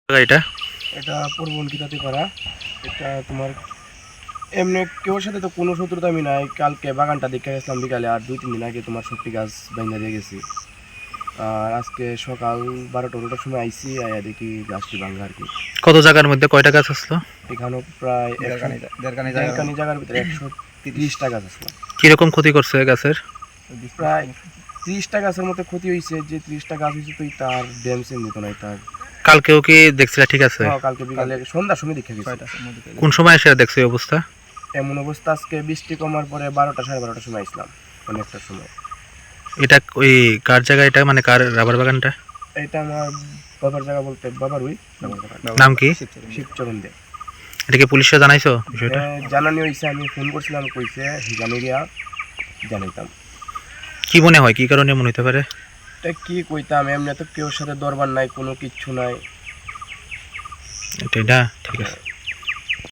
এটা এটা পূর্বঙ্কিতাতে করা। এটা তোমার এমনি কেউর সাথে তো কোনো শত্রুতা আমি নাই। কালকে বাগানটা দেখে গেছিলাম বিকালে, আর 2-3 দিন আগে তোমার সত্যি গাছ বাইন্দা দিয়ে গেছি। আর আজকে সকাল 12-12টার সময় আইসি, আয়া দেখি গাছটি ভাঙা আর কি। কত জায়গার মধ্যে কয়টা গাছ আসলো? এখানেও প্রায় দেড়কানি জায়গার ভিতরে 130টা গাছ আসলো। কিরকম ক্ষতি করছে গাছের? প্রায় 30টা গাছের মতো ক্ষতি হয়েছে। যে 30টা গাছ হয়েছে তো তার ড্যামসের নিত নাই তার। কালকেও কি দেখছিলা ঠিক আছে? হ্যাঁ, কালকে বিকালে সন্ধ্যার সময় দেখে গেছি। কোন সময় এসে দেখছো এই অবস্থা? এমন অবস্থা আজকে বৃষ্টি কমার পরে 12টা-12:30টার সময় আসলাম, অনেকটার সময়। এটা ওই কার জায়গা, এটা মানে কার রাবার বাগানটা? এটা আমার বাবার জায়গা বলতে বাবারই। নাম কি? শিবচরণ দে। এটা কি পুলিশে জানাইছো বিষয়টা? জানানি হয়েছে, আমি ফোন করছিলাম, কইছে জানি গিয়া জানাইতাম। কি মনে হয় কি কারণে মনে হতে পারে? এটা কি কইতাম, এমনি তো কেউ সাথে দরবার নাই, কোনো কিচ্ছু নাই। এটা ঠিক আছে।